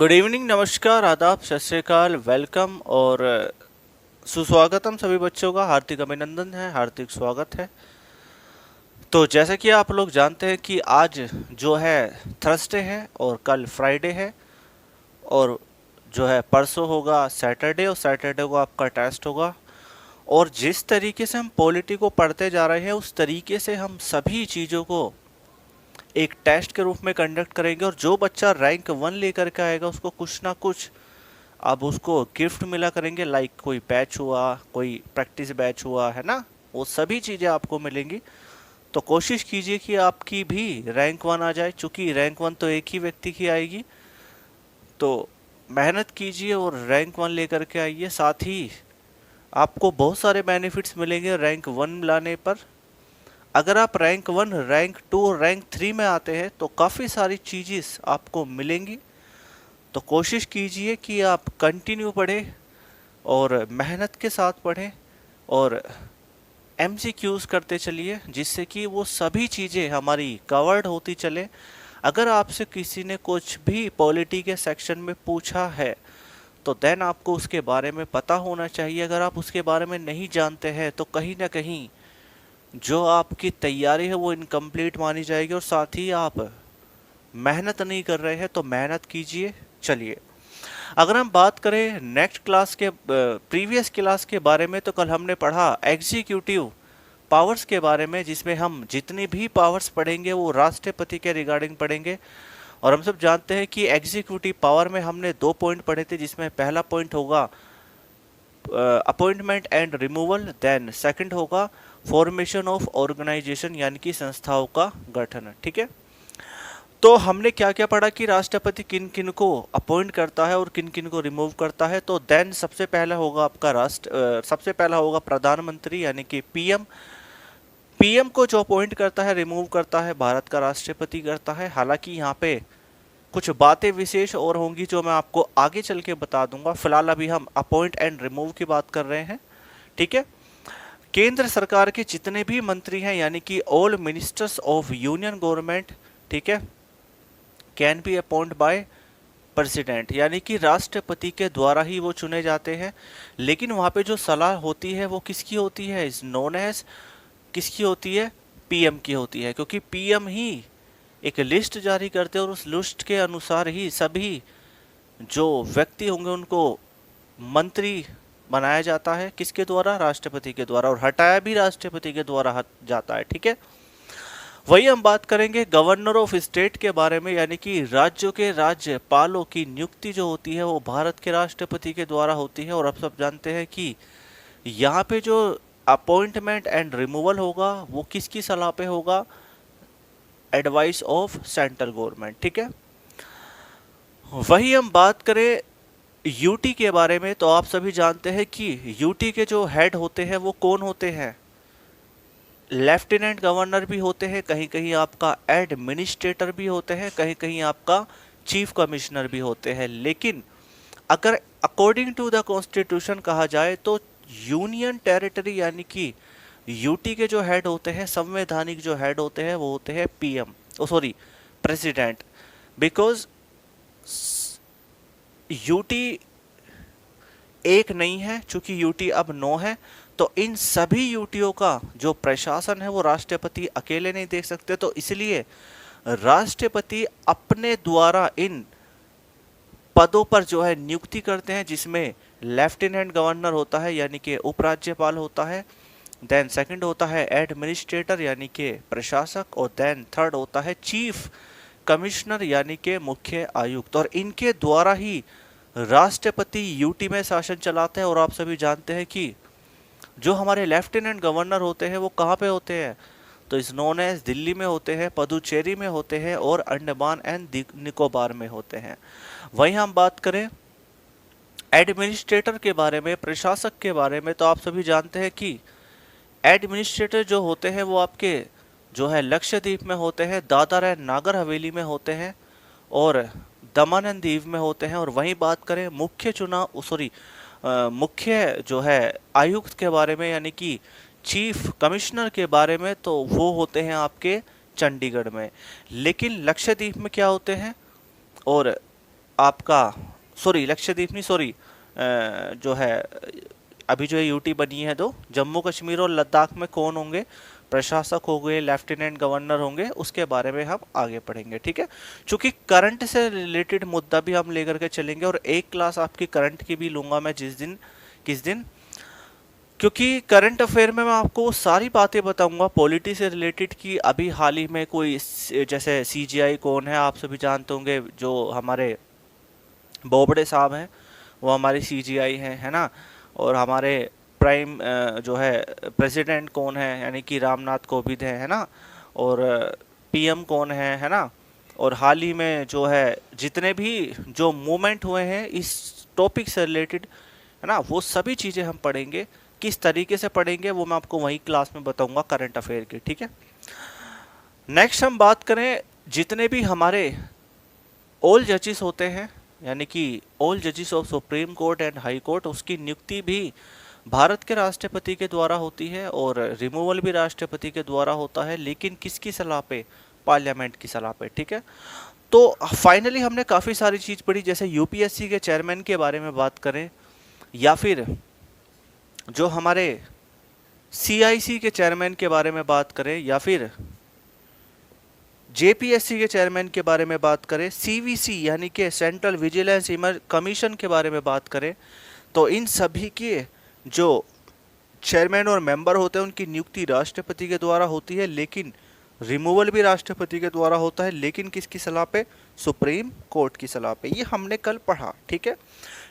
Good evening, नमस्कार, आदाब, सत श्री अकाल, वेलकम और सुस्वागतम सभी बच्चों का। हार्दिक अभिनंदन है, हार्दिक स्वागत है। तो जैसा कि आप लोग जानते हैं कि आज जो है थर्सडे है और कल फ्राइडे है, और जो है परसों होगा सैटरडे, और सैटरडे को आपका टेस्ट होगा। और जिस तरीके से हम पॉलिटी को पढ़ते जा रहे हैं उस तरीके से हम सभी चीज़ों को एक टेस्ट के रूप में कंडक्ट करेंगे, और जो बच्चा रैंक 1 लेकर के आएगा उसको कुछ ना कुछ अब उसको गिफ्ट मिला करेंगे। लाइक कोई बैच हुआ, कोई प्रैक्टिस बैच हुआ, है ना, वो सभी चीज़ें आपको मिलेंगी। तो कोशिश कीजिए कि आपकी भी रैंक 1 आ जाए, क्योंकि रैंक 1 तो एक ही व्यक्ति की आएगी। तो मेहनत कीजिए और रैंक 1 लेकर के आइए। साथ ही आपको बहुत सारे बेनिफिट्स मिलेंगे रैंक 1 लाने पर। अगर आप रैंक 1, रैंक 2 और रैंक 3 में आते हैं तो काफ़ी सारी चीज़ें आपको मिलेंगी। तो कोशिश कीजिए कि आप कंटिन्यू पढ़ें और मेहनत के साथ पढ़ें और एमसीक्यूज करते चलिए, जिससे कि वो सभी चीज़ें हमारी कवर्ड होती चले। अगर आपसे किसी ने कुछ भी पॉलिटी के सेक्शन में पूछा है तो देन आपको उसके बारे में पता होना चाहिए। अगर आप उसके बारे में नहीं जानते हैं तो कहीं ना कहीं जो आपकी तैयारी है वो इनकम्प्लीट मानी जाएगी, और साथ ही आप मेहनत नहीं कर रहे हैं। तो मेहनत कीजिए। चलिए, अगर हम बात करें नेक्स्ट क्लास के प्रीवियस क्लास के बारे में, तो कल हमने पढ़ा एग्जीक्यूटिव पावर्स के बारे में, जिसमें हम जितनी भी पावर्स पढ़ेंगे वो राष्ट्रपति के रिगार्डिंग पढ़ेंगे। और हम सब जानते हैं कि एग्जीक्यूटिव पावर में हमने 2 पॉइंट पढ़े थे, जिसमें पहला पॉइंट होगा appointment and removal, then second होगा फॉर्मेशन ऑफ ऑर्गेनाइजेशन, यानी कि संस्थाओं का गठन। ठीक है, तो हमने क्या क्या पढ़ा कि राष्ट्रपति किन किन को अपॉइंट करता है और किन किन को रिमूव करता है। तो देन सबसे पहला होगा आपका सबसे पहला होगा प्रधानमंत्री, यानी कि पीएम। पीएम को जो अपॉइंट करता है, रिमूव करता है, भारत का राष्ट्रपति करता है। हालांकि यहाँ पे कुछ बातें विशेष और होंगी जो मैं आपको आगे चल के बता दूंगा। फिलहाल अभी हम अपॉइंट एंड रिमूव की बात कर रहे हैं। ठीक है, केंद्र सरकार के जितने भी मंत्री हैं, यानी कि all ministers of union government, ठीक है, can be appoint by president, यानी कि राष्ट्रपति के द्वारा ही वो चुने जाते हैं। लेकिन वहाँ पे जो सलाह होती है वो किसकी होती है? इज नोन एज, किसकी होती है? पीएम की होती है, क्योंकि पीएम ही एक लिस्ट जारी करते हैं और उस लिस्ट के अनुसार ही सभी जो व्यक्ति होंगे उनको मंत्री बनाया जाता है। किसके द्वारा? राष्ट्रपति के द्वारा, और हटाया भी राष्ट्रपति के द्वारा जाता है। ठीक है, वही हम बात करेंगे गवर्नर ऑफ स्टेट के बारे में, यानी कि राज्यों के राज्यपालों की नियुक्ति जो होती है वो भारत के राष्ट्रपति के द्वारा होती है। और आप सब जानते हैं कि यहाँ पे जो अपॉइंटमेंट एंड रिमूवल होगा वो किसकी सलाह पे होगा? Advice of central government. ठीक है, वही हम बात करें यूटी के बारे में, तो आप सभी जानते हैं कि यूटी के जो हेड होते हैं वो कौन होते हैं? लेफ्टिनेंट गवर्नर भी होते हैं, कहीं कहीं आपका एडमिनिस्ट्रेटर भी होते हैं, कहीं कहीं आपका चीफ कमिश्नर भी होते हैं। लेकिन अगर अकॉर्डिंग टू द कॉन्स्टिट्यूशन कहा जाए तो यूनियन टेरिटरी, यानी कि यूटी के जो हेड होते हैं, संवैधानिक जो हेड होते हैं, वो होते हैं PM, oh sorry, president. Because UT एक नहीं है, चूंकि यूटी अब 9 है, तो इन सभी यूटीओ का जो प्रशासन है वो राष्ट्रपति अकेले नहीं देख सकते। तो इसलिए राष्ट्रपति अपने द्वारा इन पदों पर जो है नियुक्ति करते हैं, जिसमें लेफ्टिनेंट गवर्नर होता है, यानी कि उपराज्यपाल होता है, देन सेकंड होता है एडमिनिस्ट्रेटर, यानी कि प्रशासक, और देन थर्ड होता है चीफ कमिश्नर, यानी कि मुख्य आयुक्त। और इनके द्वारा ही राष्ट्रपति यूटी में शासन चलाते हैं। और आप सभी जानते हैं कि जो हमारे लेफ्टिनेंट गवर्नर होते हैं वो कहाँ पे होते हैं? तो इस नोन एज दिल्ली में होते हैं, पुदुचेरी में होते हैं, और अंडमान एंड निकोबार में होते हैं। वहीं हम बात करें एडमिनिस्ट्रेटर के बारे में, प्रशासक के बारे में, तो आप सभी जानते हैं कि एडमिनिस्ट्रेटर जो होते हैं वो आपके जो है लक्षद्वीप में होते हैं, दादर एंड नागर हवेली में होते हैं, और दमन एंड दीव में होते हैं। और वहीं बात करें मुख्य जो है आयुक्त के बारे में, यानी कि चीफ कमिश्नर के बारे में, तो वो होते हैं आपके चंडीगढ़ में। लेकिन लक्षद्वीप में क्या होते हैं और आपका, सॉरी लक्षद्वीप नहीं, सॉरी जो है अभी जो है यूटी बनी है, तो जम्मू कश्मीर और लद्दाख में कौन होंगे, प्रशासक होंगे, लेफ्टिनेंट गवर्नर होंगे, उसके बारे में हम आगे पढ़ेंगे। ठीक है, चूंकि करंट से रिलेटेड मुद्दा भी हम लेकर के चलेंगे और एक क्लास आपकी करंट की भी लूंगा मैं किस दिन, क्योंकि करंट अफेयर में मैं आपको वो सारी बातें बताऊंगा पॉलिटी से रिलेटेड की अभी हाल ही में कोई जैसे सीजीआई कौन है, आप सभी जानते होंगे, जो हमारे बोबड़े साहब हैं वो हमारी सीजीआई हैं, है ना। और हमारे प्राइम जो है प्रेसिडेंट कौन है, यानी कि रामनाथ कोविंद है ना। और पीएम कौन है ना। और हाल ही में जो है जितने भी जो मूवमेंट हुए हैं इस टॉपिक से रिलेटेड, है ना, वो सभी चीज़ें हम पढ़ेंगे। किस तरीके से पढ़ेंगे वो मैं आपको वही क्लास में बताऊंगा करंट अफेयर की। ठीक है, नेक्स्ट हम बात करें जितने भी हमारे ऑल जजेस होते हैं, यानी कि ऑल जजेस of supreme court and high court, उसकी नियुक्ति भी भारत के राष्ट्रपति के द्वारा होती है और रिमूवल भी राष्ट्रपति के द्वारा होता है, लेकिन किसकी सलाह पे, पार्लियामेंट की सलाह पे। ठीक है, तो फाइनली हमने काफ़ी सारी चीज़ पढ़ी, जैसे यूपीएससी के चेयरमैन के बारे में बात करें, या फिर जो हमारे सीआईसी के चेयरमैन के बारे में बात करें, या फिर जेपीएससी के चेयरमैन के बारे में बात करें, सीवीसी यानी कि सेंट्रल विजिलेंस कमीशन के बारे में बात करें, तो इन सभी के जो चेयरमैन और मेंबर होते हैं उनकी नियुक्ति राष्ट्रपति के द्वारा होती है, लेकिन रिमूवल भी राष्ट्रपति के द्वारा होता है, लेकिन किसकी सलाह पे, सुप्रीम कोर्ट की सलाह पे। ये हमने कल पढ़ा। ठीक है,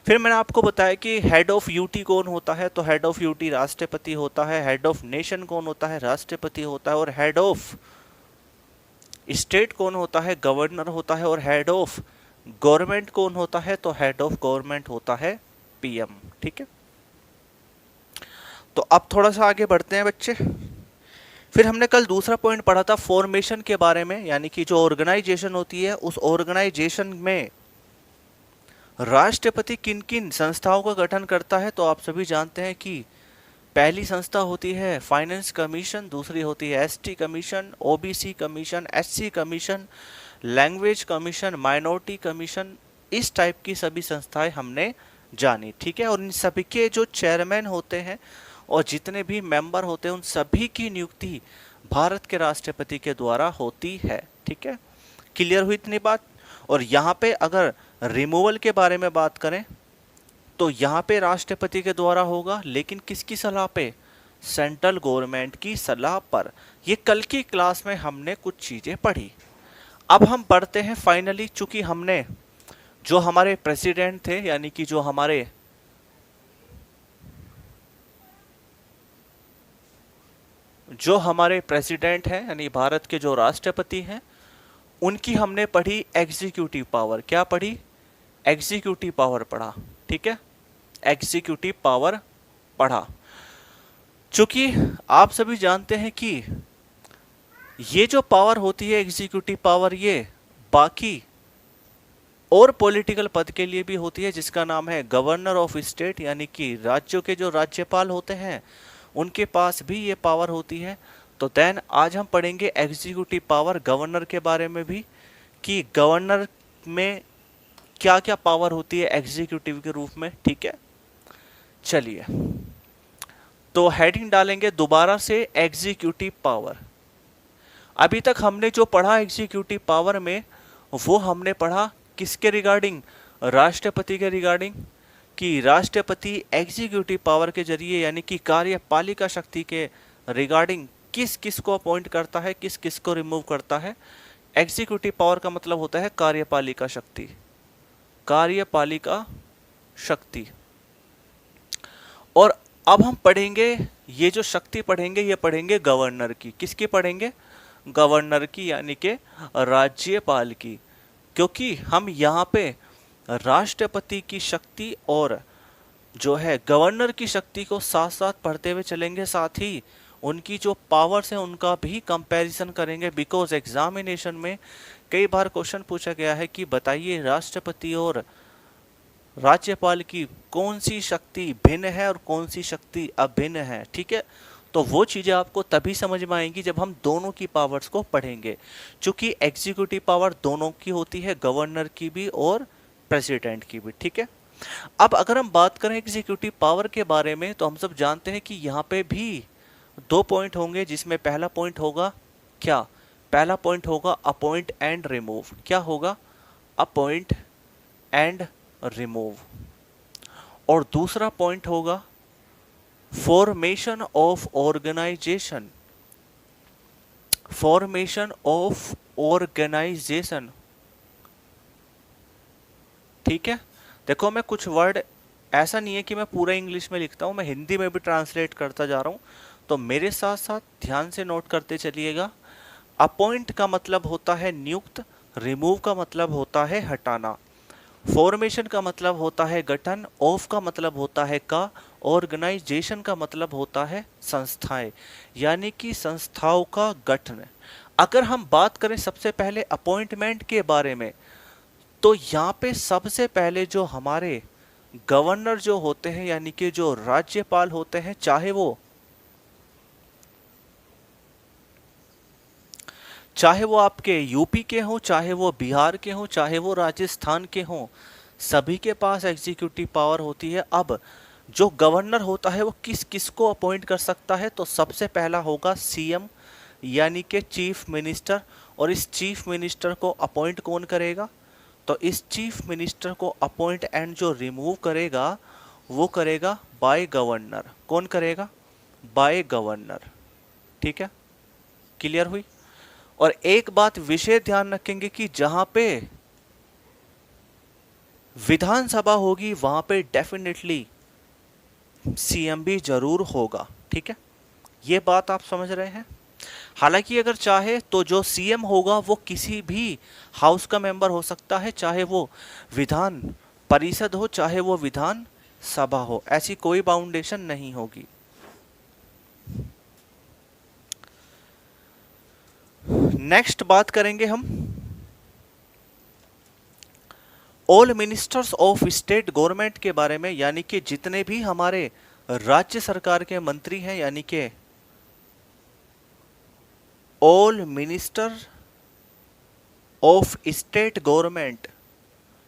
फिर मैंने आपको बताया कि हेड ऑफ यूटी कौन होता है, तो हेड ऑफ यूटी राष्ट्रपति होता है। हेड ऑफ नेशन कौन होता है, राष्ट्रपति होता है। और हेड ऑफ स्टेट कौन होता है, गवर्नर होता है। और हेड ऑफ गवर्नमेंट कौन होता है, तो हेड ऑफ गवर्नमेंट होता है पीएम। ठीक है, तो अब थोड़ा सा आगे बढ़ते हैं बच्चे। फिर हमने कल दूसरा पॉइंट पढ़ा था फॉर्मेशन के बारे में, यानी कि जो ऑर्गेनाइजेशन होती है उस ऑर्गेनाइजेशन में राष्ट्रपति किन किन संस्थाओं का गठन करता है। तो आप सभी जानते हैं कि पहली संस्था होती है फाइनेंस कमीशन, दूसरी होती है ST commission, OBC commission, SC commission, language commission, minority commission. इस टाइप की सभी संस्थाएं हमने जानी। ठीक है, और इन सभी के जो चेयरमैन होते हैं और जितने भी मेंबर होते हैं उन सभी की नियुक्ति भारत के राष्ट्रपति के द्वारा होती है। ठीक है, क्लियर हुई इतनी बात। और यहाँ पे अगर रिमूवल के बारे में बात करें तो यहाँ पे राष्ट्रपति के द्वारा होगा, लेकिन किसकी सलाह पे, सेंट्रल गवर्नमेंट की सलाह पर। ये कल की क्लास में हमने कुछ चीजें पढ़ी। अब हम पढ़ते हैं फाइनली, चूंकि हमने जो हमारे प्रेसिडेंट थे, यानी कि जो हमारे प्रेसिडेंट हैं, यानी भारत के जो राष्ट्रपति हैं, उनकी हमने पढ़ी एग्जीक्यूटिव पावर। क्या पढ़ी, एग्जीक्यूटिव पावर पढ़ा। ठीक है, एग्जीक्यूटिव पावर पढ़ा। चूंकि आप सभी जानते हैं कि ये जो पावर होती है एग्जीक्यूटिव पावर, ये बाकी और पॉलिटिकल पद के लिए भी होती है, जिसका नाम है गवर्नर ऑफ स्टेट, यानी कि राज्यों के जो राज्यपाल होते हैं उनके पास भी ये पावर होती है। तो देन आज हम पढ़ेंगे एग्जीक्यूटिव पावर, गवर्नर के बारे में भी, कि गवर्नर में क्या क्या पावर होती है एग्जीक्यूटिव के रूप में। ठीक है, चलिए तो हेडिंग डालेंगे दोबारा से एग्जीक्यूटिव पावर। अभी तक हमने जो पढ़ा एग्जीक्यूटिव पावर में, वो हमने पढ़ा किसके रिगार्डिंग, राष्ट्रपति के रिगार्डिंग, कि राष्ट्रपति एग्जीक्यूटिव पावर के जरिए यानी कि कार्यपालिका शक्ति के रिगार्डिंग किस किस को अपॉइंट करता है, किस किस को रिमूव करता है। एग्जीक्यूटिव पावर का मतलब होता है कार्यपालिका शक्ति, कार्यपालिका शक्ति। और अब हम पढ़ेंगे, ये जो शक्ति पढ़ेंगे ये पढ़ेंगे गवर्नर की। किसकी पढ़ेंगे, गवर्नर की, यानी कि राज्यपाल की। क्योंकि हम यहाँ पे राष्ट्रपति की शक्ति और जो है गवर्नर की शक्ति को साथ साथ पढ़ते हुए चलेंगे, साथ ही उनकी जो पावर्स हैं उनका भी कंपैरिजन करेंगे। बिकॉज एग्जामिनेशन में कई बार क्वेश्चन पूछा गया है कि बताइए राष्ट्रपति और राज्यपाल की कौन सी शक्ति भिन्न है और कौन सी शक्ति अभिन्न है। ठीक है, तो वो चीज़ें आपको तभी समझ में आएंगी जब हम दोनों की पावर्स को पढ़ेंगे। चूंकि एग्जीक्यूटिव पावर दोनों की होती है, गवर्नर की भी और प्रेसिडेंट की भी, ठीक है। अब अगर हम बात करें एग्जीक्यूटिव पावर के बारे में, तो हम सब जानते हैं कि यहाँ पे भी 2 पॉइंट होंगे, जिसमें पहला पॉइंट होगा क्या, पहला पॉइंट होगा अपॉइंट एंड रिमूव। क्या होगा, अपॉइंट एंड रिमूव। और दूसरा पॉइंट होगा formation of organisation, formation of organisation, ठीक है। देखो मैं कुछ वर्ड, ऐसा नहीं है कि मैं पूरा इंग्लिश में लिखता हूं, मैं हिंदी में भी ट्रांसलेट करता जा रहा हूं, तो मेरे साथ साथ ध्यान से नोट करते चलिएगा। अपॉइंट का मतलब होता है नियुक्त, रिमूव का मतलब होता है हटाना, फॉर्मेशन का मतलब होता है गठन, ऑफ का मतलब होता है का, ऑर्गेनाइजेशन का मतलब होता है संस्थाएं, यानी कि संस्थाओं का गठन। अगर हम बात करें सबसे पहले अपॉइंटमेंट के बारे में, तो यहाँ पे सबसे पहले जो हमारे गवर्नर जो होते हैं, यानी कि जो राज्यपाल होते हैं, चाहे वो आपके यूपी के हों, चाहे वो बिहार के हों, चाहे वो राजस्थान के हों, सभी के पास एग्जीक्यूटिव पावर होती है। अब जो गवर्नर होता है वो किस किस को अपॉइंट कर सकता है, तो सबसे पहला होगा सीएम, यानी कि चीफ मिनिस्टर। और इस चीफ मिनिस्टर को अपॉइंट कौन करेगा, तो इस चीफ मिनिस्टर को अपॉइंट एंड जो रिमूव करेगा वो करेगा बाय गवर्नर। कौन करेगा, बाय गवर्नर, ठीक है, क्लियर हुई। और एक बात विशेष ध्यान रखेंगे कि जहां पे विधानसभा होगी वहां पे डेफिनेटली सीएम भी जरूर होगा, ठीक है, ये बात आप समझ रहे हैं। हालांकि अगर चाहे तो जो सीएम होगा वो किसी भी हाउस का मेंबर हो सकता है, चाहे वो विधान परिषद हो, चाहे वो विधान सभा हो, ऐसी कोई बाउंडेशन नहीं होगी। नेक्स्ट बात करेंगे हम all ministers of state government के बारे में, यानी कि जितने भी हमारे राज्य सरकार के मंत्री हैं, यानी कि all minister of state government,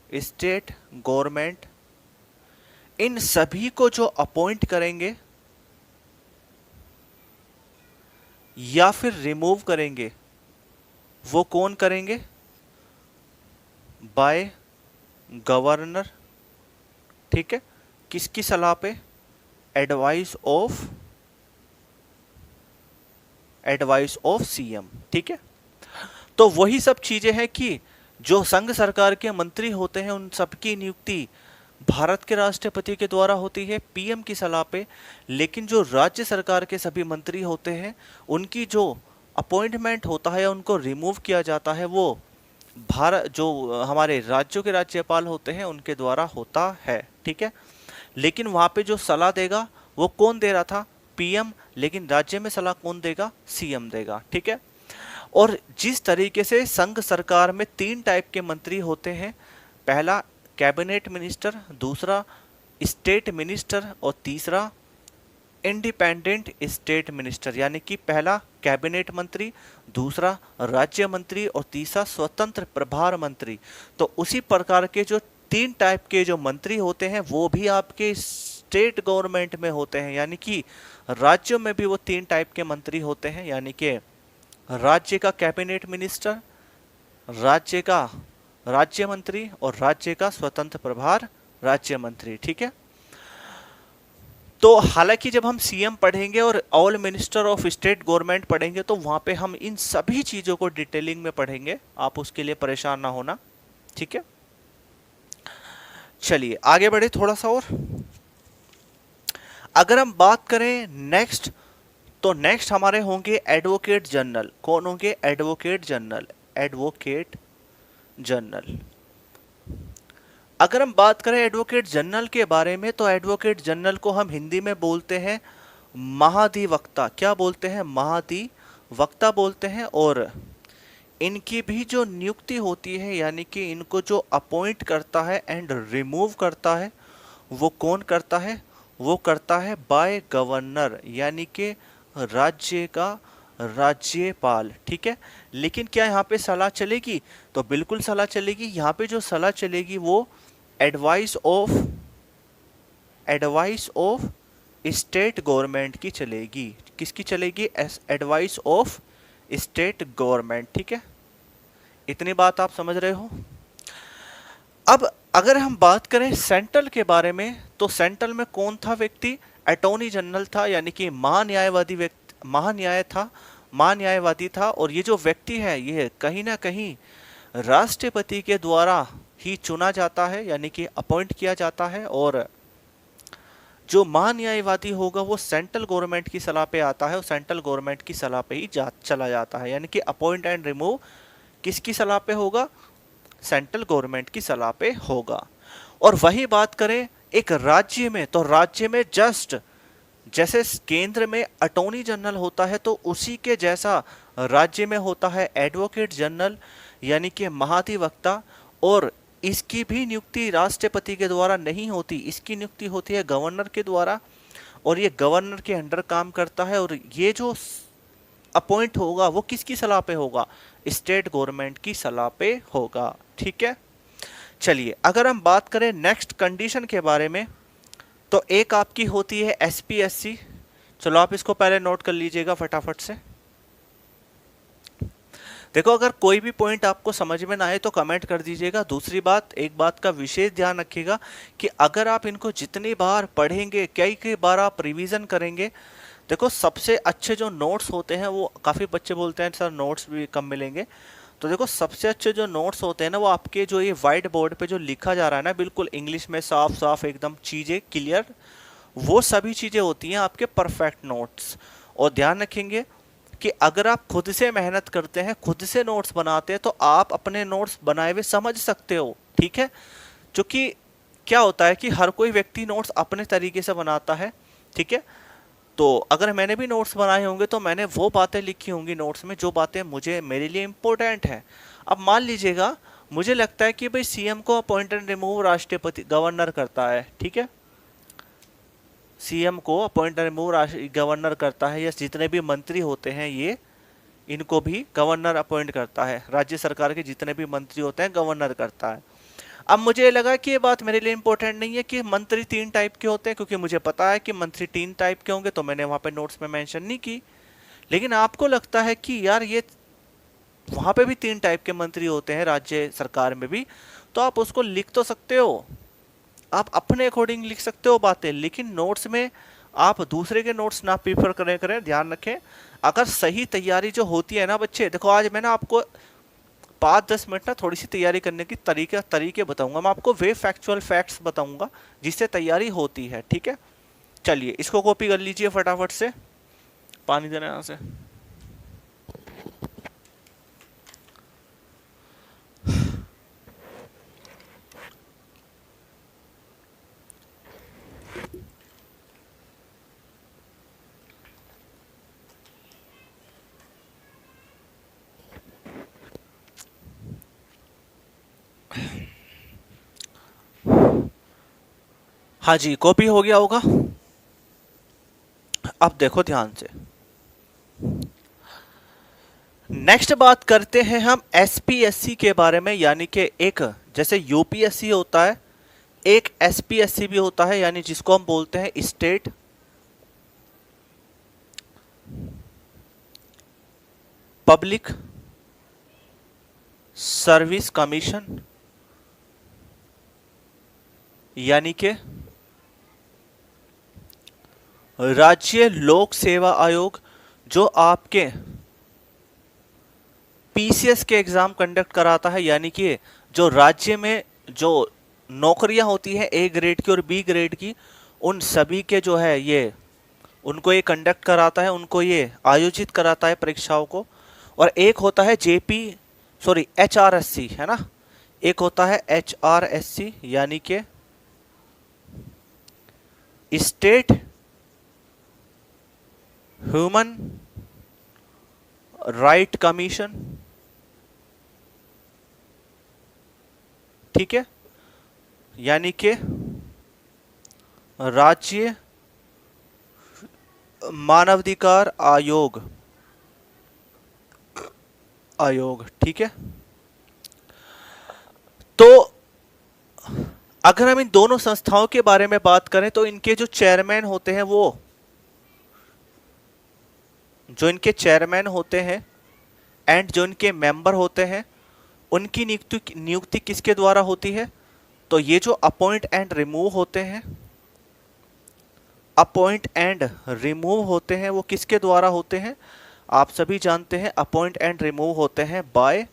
state government, इन सभी को जो अपॉइंट करेंगे या फिर रिमूव करेंगे वो कौन करेंगे, बाय गवर्नर, ठीक है, किसकी सलाह पे, एडवाइस ऑफ सीएम, ठीक है। तो वही सब चीजें हैं कि जो संघ सरकार के मंत्री होते हैं उन सबकी नियुक्ति भारत के राष्ट्रपति के द्वारा होती है पीएम की सलाह पे, लेकिन जो राज्य सरकार के सभी मंत्री होते हैं उनकी जो अपॉइंटमेंट होता है, उनको रिमूव किया जाता है, वो भारत जो हमारे राज्यों के राज्यपाल होते हैं उनके द्वारा होता है, ठीक है। लेकिन वहां पे जो सलाह देगा वो कौन दे रहा था, पीएम, लेकिन राज्य में सलाह कौन देगा, सीएम देगा, ठीक है। और जिस तरीके से संघ सरकार में 3 टाइप के मंत्री होते हैं, पहला कैबिनेट मिनिस्टर, दूसरा स्टेट मिनिस्टर और तीसरा इंडिपेंडेंट स्टेट मिनिस्टर, यानी कि पहला कैबिनेट मंत्री, दूसरा राज्य मंत्री और तीसरा स्वतंत्र प्रभार मंत्री। तो उसी प्रकार के जो 3 टाइप के जो मंत्री होते हैं वो भी आपके स्टेट गवर्नमेंट में होते हैं, यानी कि राज्यों में भी वो 3 टाइप के मंत्री होते हैं, यानी कि राज्य का कैबिनेट मिनिस्टर, राज्य का राज्य मंत्री और राज्य का स्वतंत्र प्रभार राज्य मंत्री, ठीक है। तो हालांकि जब हम सीएम पढ़ेंगे और all minister of state government पढ़ेंगे तो वहां पे हम इन सभी चीजों को डिटेलिंग में पढ़ेंगे, आप उसके लिए परेशान ना होना, ठीक है। चलिए आगे बढ़े थोड़ा सा और। अगर हम बात करें नेक्स्ट, तो नेक्स्ट हमारे होंगे एडवोकेट जनरल। कौन होंगे, एडवोकेट जनरल, एडवोकेट जनरल। अगर हम बात करें एडवोकेट जनरल के बारे में, तो एडवोकेट जनरल को हम हिंदी में बोलते हैं महाधिवक्ता। क्या बोलते हैं, महाधिवक्ता बोलते हैं। और इनकी भी जो नियुक्ति होती है, यानी कि इनको जो अपॉइंट करता है एंड रिमूव करता है, वो कौन करता है, वो करता है बाय गवर्नर, यानी कि राज्य का राज्यपाल, ठीक है। लेकिन क्या यहाँ पे सलाह चलेगी, तो बिल्कुल सलाह चलेगी। यहाँ पे जो सलाह चलेगी वो एडवाइस ऑफ स्टेट गवर्नमेंट की चलेगी। किसकी चलेगी? Advice of state government. ठीक है, इतनी बात आप समझ रहे हो। अब अगर हम बात करें सेंट्रल के बारे में, तो सेंट्रल में कौन था व्यक्ति? अटॉर्नी जनरल था, यानी कि महान्यायवादी व्यक्ति, महान्यायवादी था। और ये जो व्यक्ति है ये कहीं ना कहीं राष्ट्रपति के द्वारा ही चुना जाता है, यानी कि अपॉइंट किया जाता है। और जो महान्यायवादी होगा वो सेंट्रल गवर्नमेंट की सलाह पे आता है और सेंट्रल गवर्नमेंट की सलाह पे ही चला जाता है, यानी कि अपॉइंट एंड रिमूव किसकी सलाह पे होगा? सेंट्रल गवर्नमेंट की सलाह पे होगा। और वही बात करें एक राज्य में, तो राज्य में जस्ट जैसे केंद्र में अटॉर्नी जनरल होता है, तो उसी के जैसा राज्य में होता है एडवोकेट जनरल, यानी कि महाधिवक्ता। और इसकी भी नियुक्ति राष्ट्रपति के द्वारा नहीं होती, इसकी नियुक्ति होती है गवर्नर के द्वारा, और ये गवर्नर के अंडर काम करता है। और ये जो अपॉइंट होगा वो किसकी सलाह पे होगा? स्टेट गवर्नमेंट की सलाह पे होगा। ठीक है, चलिए अगर हम बात करें नेक्स्ट कंडीशन के बारे में, तो एक आपकी होती है एसपीएससी। चलो आप इसको पहले नोट कर लीजिएगा फटाफट से। देखो अगर कोई भी पॉइंट आपको समझ में ना आए तो कमेंट कर दीजिएगा। दूसरी बात, एक बात का विशेष ध्यान रखिएगा कि अगर आप इनको जितनी बार पढ़ेंगे, कई बार आप रिवीजन करेंगे, देखो सबसे अच्छे जो नोट्स होते हैं वो, काफ़ी बच्चे बोलते हैं सर नोट्स भी कम मिलेंगे, तो देखो सबसे अच्छे जो नोट्स होते हैं ना वो आपके जो ये वाइट बोर्ड पे जो लिखा जा रहा है ना, बिल्कुल इंग्लिश में साफ साफ एकदम चीज़ें क्लियर, वो सभी चीज़ें होती हैं आपके परफेक्ट नोट्स। और ध्यान रखेंगे कि अगर आप खुद से मेहनत करते हैं, खुद से नोट्स बनाते हैं, तो आप अपने नोट्स बनाए हुए समझ सकते हो। ठीक है, क्योंकि क्या होता है कि हर कोई व्यक्ति नोट्स अपने तरीके से बनाता है। ठीक है, तो अगर मैंने भी नोट्स बनाए होंगे तो मैंने वो बातें लिखी होंगी नोट्स में जो बातें मुझे, मेरे लिए इम्पोर्टेंट है। अब मान लीजिएगा मुझे लगता है कि भाई सीएम को अपॉइंट एंड रिमूव राष्ट्रपति गवर्नर करता है। ठीक है, सीएम को अपॉइंट एंड रिमूव गवर्नर करता है, या जितने भी मंत्री होते हैं ये, इनको भी गवर्नर अपॉइंट करता है। राज्य सरकार के जितने भी मंत्री होते हैं गवर्नर करता है। अब मुझे लगा कि ये बात मेरे लिए इंपॉर्टेंट नहीं है कि मंत्री 3 टाइप के होते हैं, क्योंकि मुझे पता है कि मंत्री 3 टाइप के होंगे, तो मैंने वहां पे नोट्स में मेंशन नहीं की। लेकिन आपको लगता है कि यार ये वहां पे भी 3 टाइप के मंत्री होते हैं राज्य सरकार में भी, तो आप उसको लिख तो सकते हो, आप अपने अकॉर्डिंग लिख सकते हो बातें, लेकिन नोट्स में आप दूसरे के नोट्स ना प्रीफर करें। ध्यान रखें, अगर सही तैयारी जो होती है ना बच्चे, देखो आज मैं ना आपको 5-10 मिनट ना थोड़ी सी तैयारी करने की तरीके बताऊंगा, मैं आपको वे फैक्चुअल फैक्ट्स बताऊंगा जिससे तैयारी होती है। ठीक है, चलिए इसको कॉपी कर लीजिए फटाफट से, पानी देना यहाँ से। हाँ जी, कॉपी हो गया होगा। अब देखो ध्यान से, नेक्स्ट बात करते हैं हम एसपीएससी के बारे में, यानी कि एक जैसे यूपीएससी होता है, एक एसपीएससी भी होता है, यानी जिसको हम बोलते हैं स्टेट पब्लिक सर्विस कमीशन, यानी कि राज्य लोक सेवा आयोग, जो आपके पीसीएस के एग्जाम कंडक्ट कराता है, यानी कि जो राज्य में जो नौकरियां होती हैं ए ग्रेड की और बी ग्रेड की, उन सभी के जो है ये उनको ये कंडक्ट कराता है, उनको ये आयोजित कराता है परीक्षाओं को। और एक होता है एचआरएससी, है ना, एक होता है एचआरएससी, यानी कि स्टेट ह्यूमन राइट कमीशन। ठीक है, यानी कि राज्य मानवाधिकार आयोग। ठीक है, तो अगर हम इन दोनों संस्थाओं के बारे में बात करें तो इनके जो चेयरमैन होते हैं एंड जो इनके मेंबर होते हैं उनकी नियुक्ति किसके द्वारा होती है? तो ये जो अपॉइंट एंड रिमूव होते हैं वो किसके द्वारा होते हैं? आप सभी जानते हैं अपॉइंट एंड रिमूव होते हैं बाय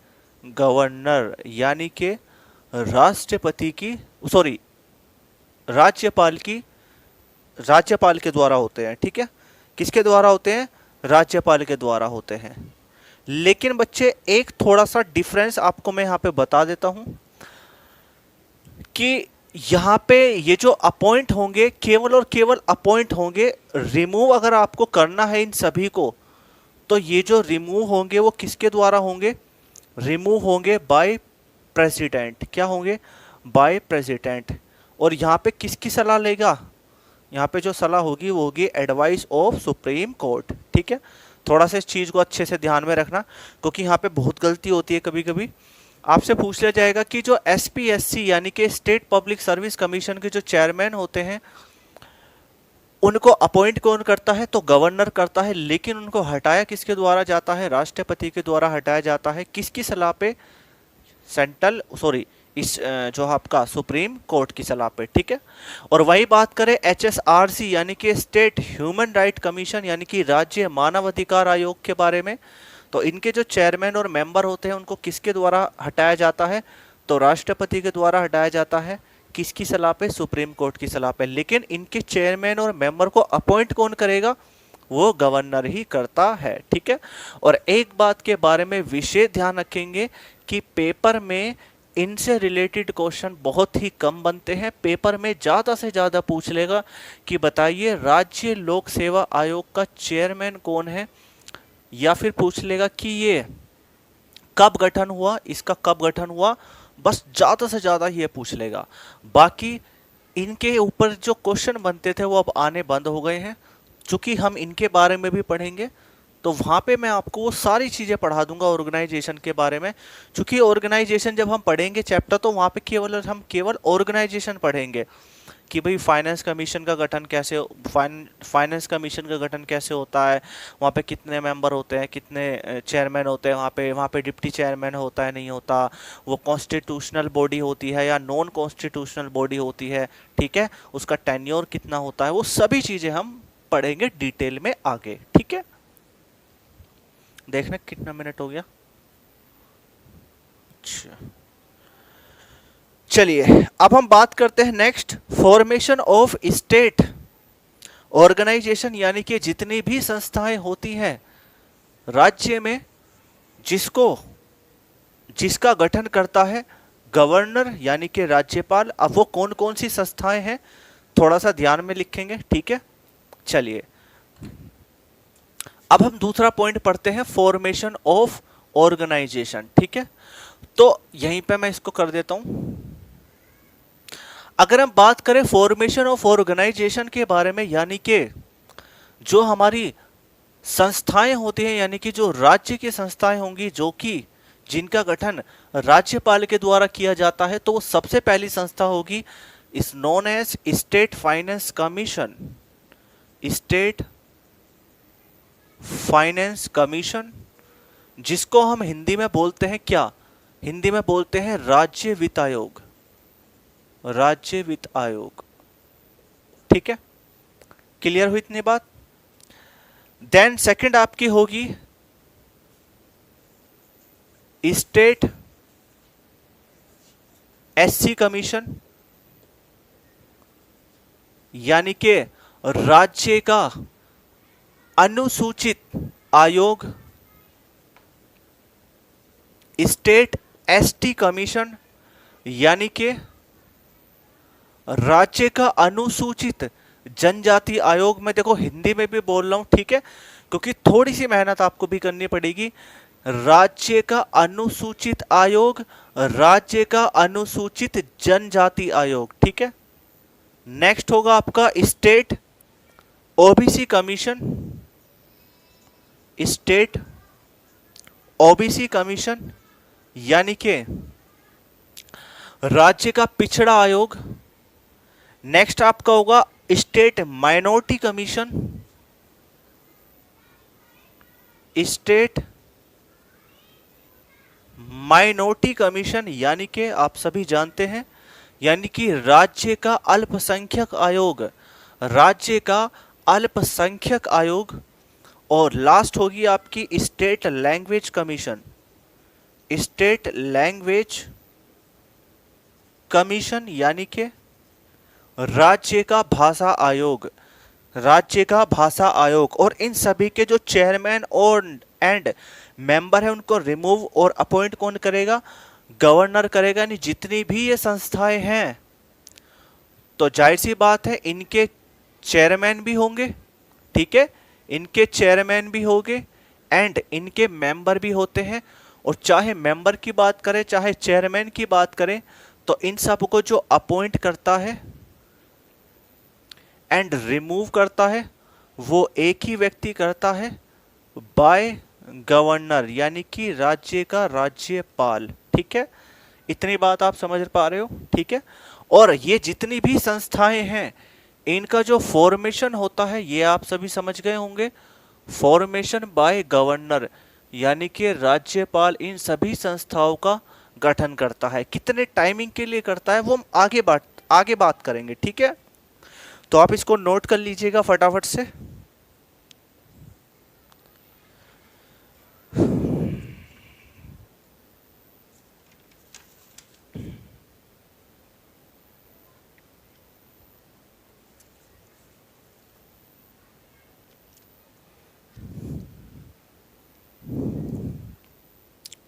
गवर्नर, यानी कि राज्यपाल के द्वारा होते हैं। ठीक है, किसके द्वारा होते हैं? राज्यपाल के द्वारा होते हैं। लेकिन बच्चे एक थोड़ा सा डिफरेंस आपको मैं यहां पे बता देता हूं कि यहां पे ये जो अपॉइंट होंगे केवल और केवल अपॉइंट होंगे। रिमूव अगर आपको करना है इन सभी को तो ये जो रिमूव होंगे वो किसके द्वारा होंगे? रिमूव होंगे बाय प्रेसिडेंट। क्या होंगे? By president. और यहाँ पे किसकी सलाह लेगा? यहाँ पे जो सलाह होगी वो होगी एडवाइस ऑफ सुप्रीम कोर्ट। ठीक है, थोड़ा सा इस चीज़ को अच्छे से ध्यान में रखना क्योंकि यहाँ पे बहुत गलती होती है। कभी कभी आपसे पूछ लिया जाएगा कि जो एसपीएससी यानी कि स्टेट पब्लिक सर्विस कमीशन के जो चेयरमैन होते हैं उनको अपॉइंट कौन करता है? तो गवर्नर करता है। लेकिन उनको हटाया किसके द्वारा जाता है? राष्ट्रपति के द्वारा हटाया जाता है। किसकी सलाह पे? इस जो आपका सुप्रीम कोर्ट की सलाह पे। ठीक है, और वही बात करें एचएसआरसी यानी कि स्टेट ह्यूमन राइट कमीशन यानी कि राज्य मानव अधिकार आयोग के बारे में, तो इनके जो चेयरमैन और मेंबर होते हैं उनको किसके द्वारा हटाया जाता है? तो राष्ट्रपति के द्वारा हटाया जाता है। किसकी सलाह पे? सुप्रीम कोर्ट की सलाह पे। लेकिन इनके चेयरमैन और मेंबर को अपॉइंट कौन करेगा? वो गवर्नर ही करता है। ठीक है, और एक बात के बारे में विशेष ध्यान रखेंगे कि पेपर में इनसे रिलेटेड क्वेश्चन बहुत ही कम बनते हैं। पेपर में ज़्यादा से ज़्यादा पूछ लेगा कि बताइए राज्य लोक सेवा आयोग का चेयरमैन कौन है, या फिर पूछ लेगा कि ये कब गठन हुआ, इसका कब गठन हुआ। बस ज़्यादा से ज़्यादा ये पूछ लेगा। बाकी इनके ऊपर जो क्वेश्चन बनते थे वो अब आने बंद हो गए हैं। चूँकि हम इनके बारे में भी पढ़ेंगे तो वहाँ पे मैं आपको वो सारी चीज़ें पढ़ा दूंगा ऑर्गेनाइजेशन के बारे में। चूँकि ऑर्गेनाइजेशन जब हम पढ़ेंगे चैप्टर तो वहाँ पे केवल ऑर्गेनाइजेशन पढ़ेंगे कि भाई फाइनेंस कमीशन का गठन कैसे होता है, वहाँ पे कितने मेंबर होते हैं, कितने चेयरमैन होते हैं, वहाँ पे डिप्टी चेयरमैन होता है नहीं होता, वो कॉन्स्टिट्यूशनल बॉडी होती है या नॉन कॉन्स्टिट्यूशनल बॉडी होती है। ठीक है, उसका टेन्योर कितना होता है, वो सभी चीज़ें हम पढ़ेंगे डिटेल में आगे। ठीक है, देखना कितना मिनट हो गया। अच्छा, चलिए अब हम बात करते हैं next, formation of state organisation यानी कि जितनी भी संस्थाएं होती हैं राज्य में जिसका गठन करता है गवर्नर यानी कि राज्यपाल। अब वो कौन कौन सी संस्थाएं हैं थोड़ा सा ध्यान में लिखेंगे। ठीक है, चलिए अब हम दूसरा पॉइंट पढ़ते हैं, फॉर्मेशन ऑफ ऑर्गेनाइजेशन। ठीक है, तो यहीं पे मैं इसको कर देता हूं। अगर हम बात करें फॉर्मेशन ऑफ ऑर्गेनाइजेशन के बारे में, यानी कि जो हमारी संस्थाएं होती हैं यानी कि जो राज्य की संस्थाएं होंगी जो कि जिनका गठन राज्यपाल के द्वारा किया जाता है, तो वो सबसे पहली संस्था होगी is known as state finance commission. State finance commission, जिसको हम हिंदी में बोलते हैं क्या? हिंदी में बोलते हैं राज्य वित्त आयोग। राज्य वित्त आयोग। ठीक है, क्लियर हुई इतनी बात? देन सेकंड आपकी होगी स्टेट एससी कमीशन, यानी कि राज्य का अनुसूचित आयोग। स्टेट एसटी कमीशन, यानी कि राज्य का अनुसूचित जनजाति आयोग। मैं देखो हिंदी में भी बोल रहा हूं, ठीक है, क्योंकि थोड़ी सी मेहनत आपको भी करनी पड़ेगी। राज्य का अनुसूचित आयोग, राज्य का अनुसूचित जनजाति आयोग। ठीक है, नेक्स्ट होगा आपका state OBC commission. State OBC commission, यानी कि राज्य का पिछड़ा आयोग। नेक्स्ट आपका होगा state minority commission, state minority commission यानी कि आप सभी जानते हैं, यानी कि राज्य का अल्पसंख्यक आयोग, राज्य का अल्पसंख्यक आयोग। और लास्ट होगी आपकी state language commission, state language commission यानी कि राज्य का भाषा आयोग, राज्य का भाषा आयोग। और इन सभी के जो चेयरमैन और एंड मेंबर है उनको रिमूव और अपॉइंट कौन करेगा? गवर्नर करेगा। यानी जितनी भी ये संस्थाएं हैं तो जाहिर सी बात है इनके चेयरमैन भी होंगे, ठीक है, इनके चेयरमैन भी होंगे एंड इनके मेंबर भी होते हैं। और चाहे मेंबर की बात करें चाहे चेयरमैन की बात करें तो इन सबको जो अपॉइंट करता है एंड रिमूव करता है वो एक ही व्यक्ति करता है, बाय गवर्नर यानी कि राज्य का राज्यपाल। ठीक है, इतनी बात आप समझ पा रहे हो? ठीक है। और ये जितनी भी संस्थाएं हैं इनका जो फॉर्मेशन होता है ये आप सभी समझ गए होंगे, फॉर्मेशन बाय गवर्नर यानी कि राज्यपाल इन सभी संस्थाओं का गठन करता है। कितने टाइमिंग के लिए करता है वो हम आगे बात करेंगे, ठीक है। तो आप इसको नोट कर लीजिएगा फटाफट से।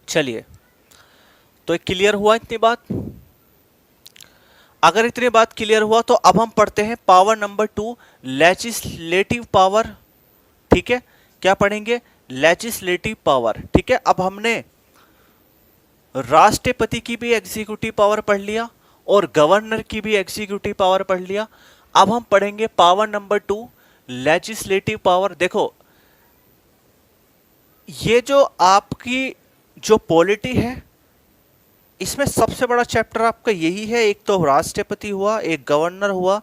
चलिए, तो क्लियर हुआ इतनी बात? अगर इतनी बात क्लियर हुआ तो अब हम पढ़ते हैं पावर नंबर 2, लेजिस्लेटिव पावर। ठीक है, क्या पढ़ेंगे? Legislative power. ठीक है, अब हमने राष्ट्रपति की भी एग्जीक्यूटिव पावर पढ़ लिया और गवर्नर की भी एग्जीक्यूटिव पावर पढ़ लिया। अब हम पढ़ेंगे पावर नंबर 2, लेजिस्लेटिव पावर। देखो, ये जो आपकी जो पॉलिटी है इसमें सबसे बड़ा चैप्टर आपका यही है। एक तो राष्ट्रपति हुआ, एक गवर्नर हुआ,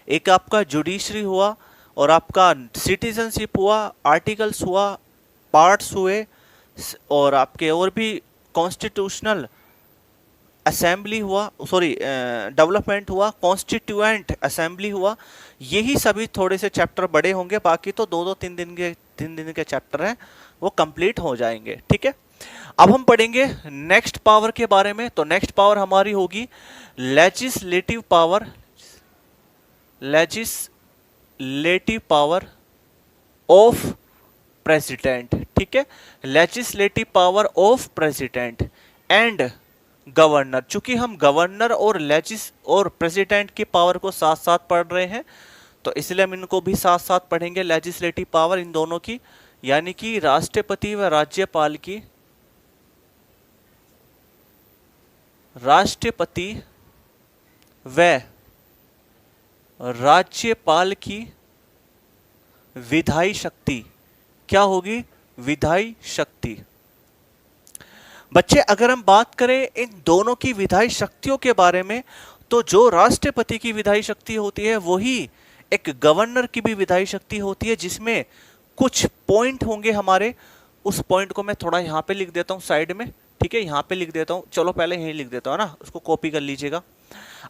एक आपका जुडिशरी हुआ और आपका सिटीजनशिप हुआ, आर्टिकल्स हुआ, पार्ट्स हुए और आपके और भी कॉन्स्टिट्यूशनल असेंबली हुआ, सॉरी डेवलपमेंट हुआ, कॉन्स्टिट्यूएंट असेंबली हुआ। यही सभी थोड़े से चैप्टर बड़े होंगे, बाकी तो 2-3 दिन के चैप्टर हैं वो कंप्लीट हो जाएंगे। ठीक है, अब हम पढ़ेंगे नेक्स्ट पावर के बारे में। तो नेक्स्ट पावर हमारी होगी legislative power, legislative power of president. ठीक है, legislative power of president and governor. चूंकि हम गवर्नर और प्रेसिडेंट की पावर को साथ साथ पढ़ रहे हैं तो इसलिए हम इनको भी साथ साथ पढ़ेंगे, लेजिस्लेटिव पावर इन दोनों की, यानी कि राष्ट्रपति व राज्यपाल की, राष्ट्रपति व राज्यपाल की विधायी शक्ति क्या होगी? विधायी शक्ति। बच्चे, अगर हम बात करें इन दोनों की विधायी शक्तियों के बारे में तो जो राष्ट्रपति की विधायी शक्ति होती है वही एक गवर्नर की भी विधायी शक्ति होती है, जिसमें कुछ पॉइंट होंगे हमारे। उस पॉइंट को मैं थोड़ा यहाँ पे लिख देता हूँ साइड में। ठीक है, यहाँ पे लिख देता हूँ, चलो पहले यहीं लिख देता हूँ ना, उसको कॉपी कर लीजिएगा।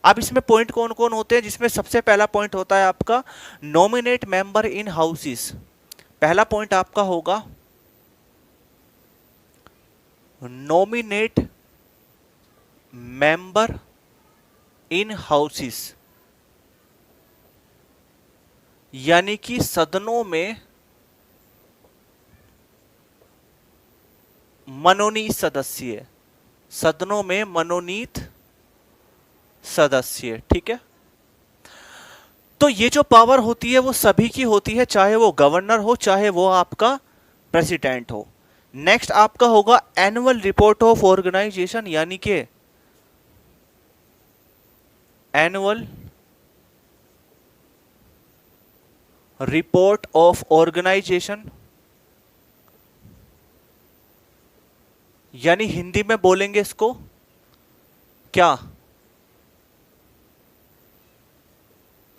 अब इसमें पॉइंट कौन कौन होते हैं? जिसमें सबसे पहला पॉइंट होता है आपका नॉमिनेट मेंबर इन हाउसेस। पहला पॉइंट आपका होगा नॉमिनेट मेंबर इन हाउसेस, यानी कि सदनों में मनोनीत सदस्य, सदनों में मनोनीत सदस्य। ठीक है, तो ये जो पावर होती है वो सभी की होती है, चाहे वो गवर्नर हो चाहे वो आपका प्रेसिडेंट हो। नेक्स्ट आपका होगा एनुअल रिपोर्ट ऑफ ऑर्गेनाइजेशन, यानी कि एनुअल रिपोर्ट ऑफ ऑर्गेनाइजेशन, यानी हिंदी में बोलेंगे इसको क्या?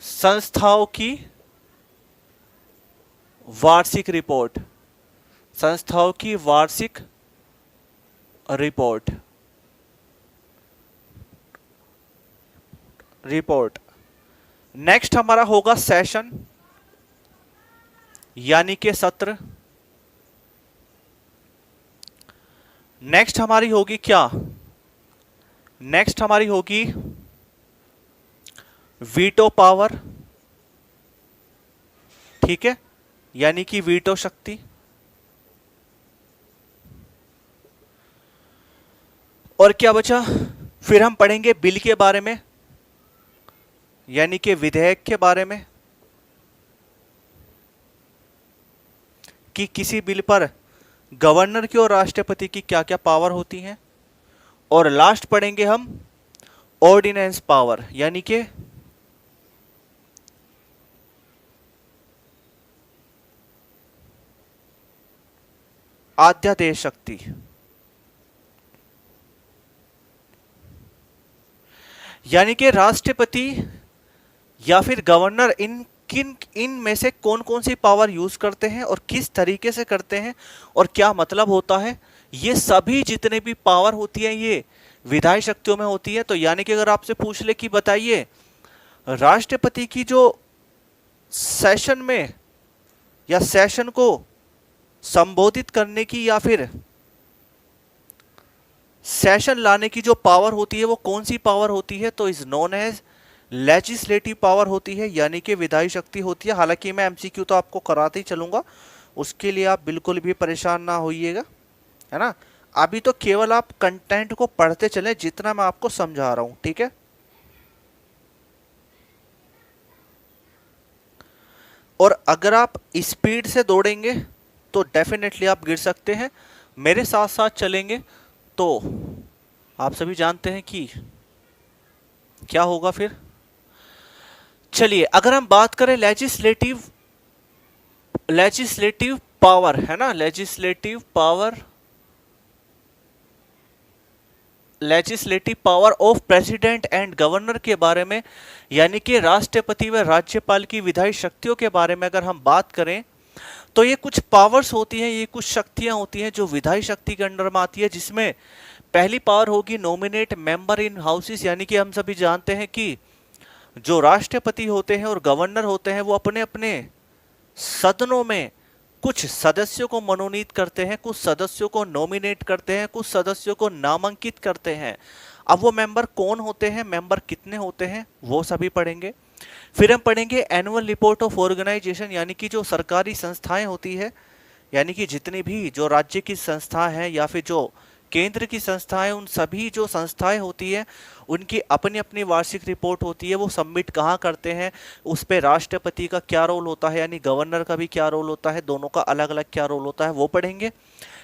संस्थाओं की वार्षिक रिपोर्ट, संस्थाओं की वार्षिक रिपोर्ट, रिपोर्ट। नेक्स्ट हमारा होगा सेशन, यानी कि सत्र। नेक्स्ट हमारी होगी क्या, नेक्स्ट हमारी होगी वीटो पावर, ठीक है, यानी कि वीटो शक्ति। और क्या बचा, फिर हम पढ़ेंगे बिल के बारे में, यानी कि विधेयक के बारे में, कि किसी बिल पर गवर्नर की और राष्ट्रपति की क्या क्या पावर होती हैं। और लास्ट पढ़ेंगे हम ऑर्डिनेंस पावर, यानी कि अध्यादेश शक्ति। यानी कि राष्ट्रपति या फिर गवर्नर इन में से कौन कौन सी पावर यूज करते हैं और किस तरीके से करते हैं और क्या मतलब होता है, ये सभी जितने भी पावर होती है ये विधायी शक्तियों में होती है। तो यानी कि अगर आपसे पूछ ले कि बताइए राष्ट्रपति की जो सेशन में या सेशन को संबोधित करने की या फिर सेशन लाने की जो पावर होती है वो कौन सी पावर होती है, तो is known as legislative power होती है, यानी कि विधायी शक्ति होती है। हालांकि मैं एमसीक्यू तो आपको कराते ही चलूंगा, उसके लिए आप बिल्कुल भी परेशान ना होइएगा, है ना। अभी तो केवल आप कंटेंट को पढ़ते चलें जितना मैं आपको समझा रहा हूं, ठीक है। और अगर आप स्पीड से दौड़ेंगे तो डेफिनेटली आप गिर सकते हैं, मेरे साथ साथ चलेंगे तो आप सभी जानते हैं कि क्या होगा फिर। चलिए अगर हम बात करें लेजिस्लेटिव पावर, है ना, legislative power of president and governor के बारे में, यानी कि राष्ट्रपति व राज्यपाल की विधायी शक्तियों के बारे में अगर हम बात करें तो ये कुछ पावर्स होती हैं, ये कुछ शक्तियां होती हैं जो विधायी शक्ति के अंडर में आती है। जिसमें पहली पावर होगी नॉमिनेट मेंबर इन हाउसेस, यानी कि हम सभी जानते हैं कि जो राष्ट्रपति होते हैं और गवर्नर होते हैं वो अपने अपने सदनों में कुछ सदस्यों को मनोनीत करते हैं, कुछ सदस्यों को नॉमिनेट करते हैं, कुछ सदस्यों को नामांकित करते हैं। अब वो मेंबर कौन होते हैं, मेंबर कितने होते हैं, वो सभी पढ़ेंगे। फिर हम पढ़ेंगे एनुअल रिपोर्ट ऑफ ऑर्गेनाइजेशन, यानी कि जो सरकारी संस्थाएं होती है, यानी कि जितनी भी जो राज्य की संस्था है या फिर जो केंद्र की संस्थाएं, उन सभी जो संस्थाएं होती है उनकी अपनी अपनी वार्षिक रिपोर्ट होती है। वो सबमिट कहाँ करते हैं, उस पर राष्ट्रपति का क्या रोल होता है, यानी गवर्नर का भी क्या रोल होता है, दोनों का अलग अलग क्या रोल होता है, वो पढ़ेंगे।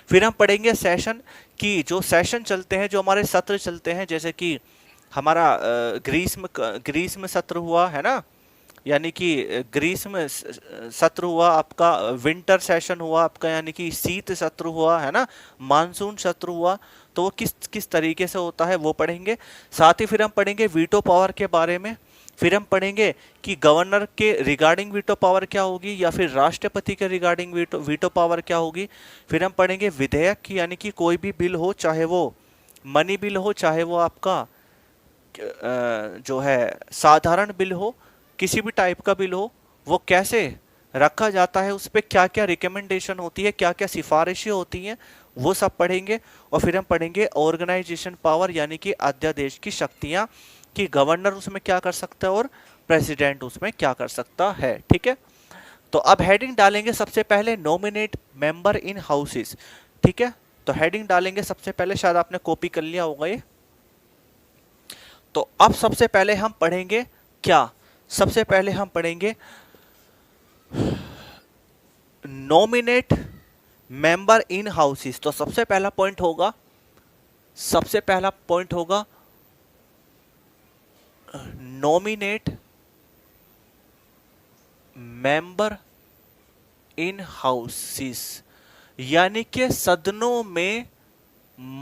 फिर हम पढ़ेंगे सेशन, की जो सेशन चलते हैं, जो हमारे सत्र चलते हैं, जैसे कि हमारा ग्रीष्म सत्र हुआ, है ना, यानी कि ग्रीष्म सत्र हुआ आपका, विंटर सेशन हुआ आपका, यानी कि शीत सत्र हुआ, है ना, मानसून सत्र हुआ। तो वो किस किस तरीके से होता है वो पढ़ेंगे। साथ ही फिर हम पढ़ेंगे वीटो पावर के बारे में। फिर हम पढ़ेंगे कि गवर्नर के रिगार्डिंग वीटो पावर क्या होगी या फिर राष्ट्रपति के रिगार्डिंग वीटो पावर क्या होगी। फिर हम पढ़ेंगे विधेयक की, यानी कि कोई भी बिल हो, चाहे वो मनी बिल हो, चाहे वो आपका जो है साधारण बिल हो, किसी भी टाइप का बिल हो, वो कैसे रखा जाता है, उस पर क्या क्या रिकमेंडेशन होती है, क्या क्या सिफारिशें होती हैं, वो सब पढ़ेंगे। और फिर हम पढ़ेंगे ऑर्गेनाइजेशन पावर, यानी कि अध्यादेश की शक्तियां, कि गवर्नर उसमें क्या कर सकता है और प्रेसिडेंट उसमें क्या कर सकता है, ठीक है। तो अब हेडिंग डालेंगे सबसे पहले नॉमिनेट मेंबर इन हाउसेस, ठीक है। तो हेडिंग डालेंगे सबसे पहले, शायद आपने कॉपी कर लिया होगा ये। तो अब सबसे पहले हम पढ़ेंगे क्या, सबसे पहले हम पढ़ेंगे नॉमिनेट मेंबर इन हाउसेस। तो सबसे पहला पॉइंट होगा, सबसे पहला पॉइंट होगा नॉमिनेट मेंबर इन हाउसेस, यानी कि सदनों में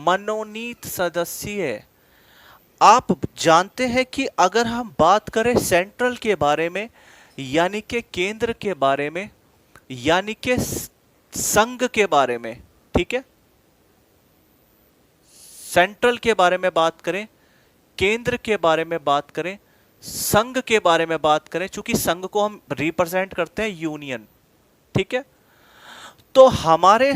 मनोनीत सदस्य। आप जानते हैं कि अगर हम बात करें सेंट्रल के बारे में, यानी कि केंद्र के बारे में, यानी कि संघ के बारे में, ठीक है, सेंट्रल के बारे में बात करें, केंद्र के बारे में बात करें, संघ के बारे में बात करें, चूंकि संघ को हम रिप्रेजेंट करते हैं यूनियन, ठीक है, तो हमारे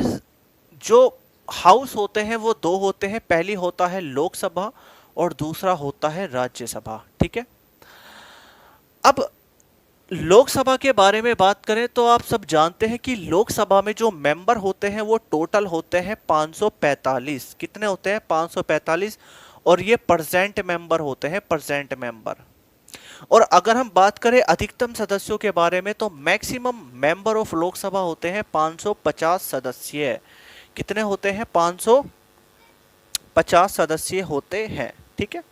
जो हाउस होते हैं वो दो होते हैं, पहली होता है लोकसभा और दूसरा होता है राज्यसभा, ठीक है। अब लोकसभा के बारे में बात करें तो आप सब जानते हैं कि लोकसभा में जो मेंबर होते हैं वो टोटल होते हैं 545। कितने होते हैं? 545। और ये परसेंट मेंबर होते हैं, परसेंट मेंबर। और अगर हम बात करें अधिकतम सदस्यों के बारे में तो मैक्सिमम मेंबर ऑफ लोकसभा होते हैं 550 सदस्य। कितने होते हैं? 550 सदस्य होते हैं, ठीक है।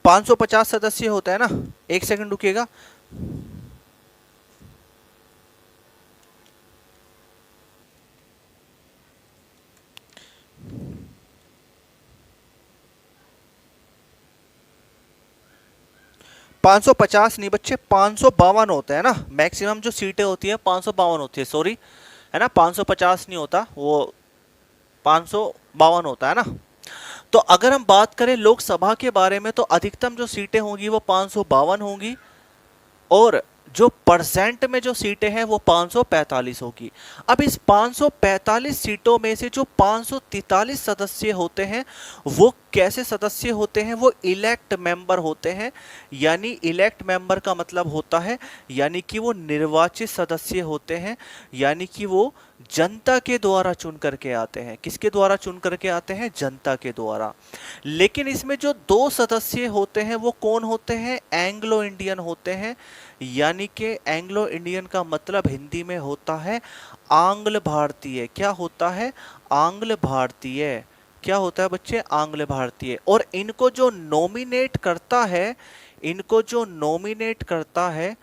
550 सदस्य होता है ना। एक सेकंड रुकिएगा। पाँच सौ पचास नहीं बच्चे, 552 होता है ना। मैक्सिमम जो सीटें होती है 552 होती है, सॉरी, है ना। 550 नहीं होता, वो 552 होता है ना। तो अगर हम बात करें लोकसभा के बारे में तो अधिकतम जो सीटें होंगी वो 552 होंगी, और जो परसेंट में जो सीटें हैं वो 545 होगी। अब इस 545 सीटों में से जो 543 सदस्य होते हैं वो कैसे सदस्य होते हैं? वो इलेक्ट मेंबर होते हैं। यानी इलेक्ट मेंबर का मतलब होता है यानी कि वो निर्वाचित सदस्य होते हैं, यानी कि वो जनता के द्वारा चुन करके आते हैं। किसके द्वारा चुन करके आते हैं? जनता के द्वारा। लेकिन इसमें जो दो सदस्य होते हैं वो कौन होते हैं? एंग्लो इंडियन होते हैं। यानी कि एंग्लो इंडियन का मतलब हिंदी में होता है आंग्ल भारतीय। क्या होता है? आंग्ल भारतीय। क्या होता है बच्चे? आंग्ल भारतीय। और इनको जो नॉमिनेट करता है, इनको जो नॉमिनेट करता है